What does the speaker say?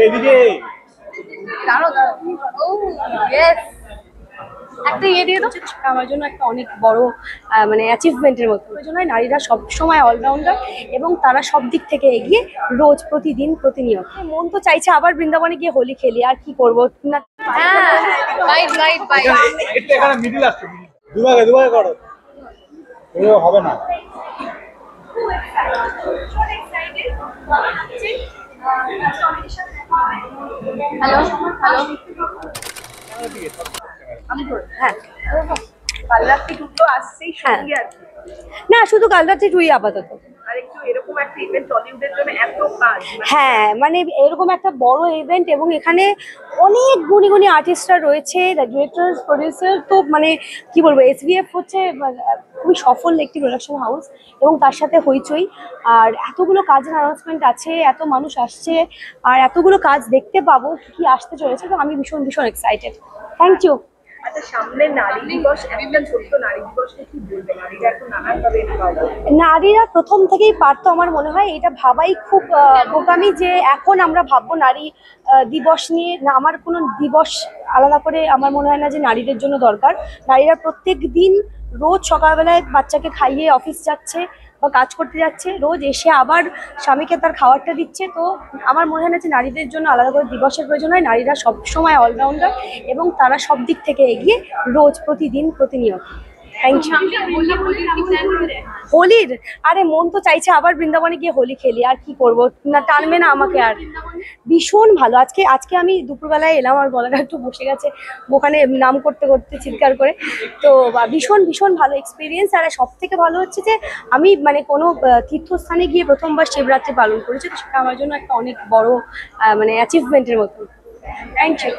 এদিকে একটা ইয়ে দিয়ে তো আমার জন্য একটা অনেক বড় মানে অ্যাচিভমেন্টের মতো। ওই জন্য নারীরা সবসময় অলরাউন্ডার এবং তারা সব দিক থেকে এগিয়ে রোজ প্রতিদিন প্রতিনিয়ত। মন তো চাইছে আবার বৃন্দাবনে গিয়ে হোলি খেলি, আর কি করবো না। হ্যাঁ এখানে মিডিল আসছে, দুভাগে করো, হবে না। হ্যালো হ্যালো হ্যাঁ কাল রাত্রি দুটো আসছেই সঙ্গে আর না, শুধু কাল রাত্রি টুই আপাতত। আর একটু এরকম একটা ইভেন্ট টলিউডের জন্য এত কাজ, হ্যাঁ মানে এরকম একটা বড় ইভেন্ট এবং এখানে অনেক গুণী গুণী আর্টিস্টরা রয়েছে, ডিরেক্টর প্রডিউসার, তো মানে কি বলবো, এসভিএফ হচ্ছে খুবই সফল একটি প্রোডাকশন হাউস এবং তার সাথে হইচই। আর এতগুলো কাজের অ্যানাউন্সমেন্ট আছে, এত মানুষ আসছে, আর এতগুলো কাজ দেখতে পাবো কি আসতে চলেছে, তো আমি ভীষণ ভীষণ এক্সাইটেড। Thank you. আচ্ছা সামনে নারী দিবস, একটা ছোট্ট নারী দিবসকে কি বলবে? নারীরা এখন নানানভাবে নারীরা প্রথম থেকেই পারতো, আমার মনে হয় এটা ভাবাই খুব বোকামি যে এখন আমরা ভাববো নারী দিবস নিয়ে। না, আমার কোনো দিবস আলাদা করে আমার মনে হয় না যে নারীদের জন্য দরকার। নারীরা প্রত্যেক দিন রোজ সকালবেলায় বাচ্চাকে খাইয়ে অফিস যাচ্ছে বা কাজ করতে যাচ্ছে, রোজ এসে আবার স্বামীকে তার খাবারটা দিচ্ছে। তো আমার মনে হয় না যে নারীদের জন্য আলাদা করে দিবসের প্রয়োজন হয়। নারীরা সবসময় অলরাউন্ডার এবং তারা সব দিক থেকে এগিয়ে রোজ প্রতিদিন প্রতিনিয়ত। Thank you. হোলির আরে মন তো চাইছে আবার বৃন্দাবনে গিয়ে হোলি খেলি, আর কি করবো না, টানবে না আমাকে আর। ভীষণ ভালো। আজকে আমি দুপুরবেলায় এলাম, আর গলাটা একটু বসে গেছে ওখানে নাম করতে করতে চিৎকার করে। তো ভীষণ ভীষণ ভালো এক্সপিরিয়েন্স। আর সব থেকে ভালো হচ্ছে যে আমি মানে কোনো তীর্থস্থানে গিয়ে প্রথমবার শিবরাত্রি পালন করেছি, তো সেটা আমার জন্য একটা অনেক বড় মানে অ্যাচিভমেন্টের মতো। Thank you.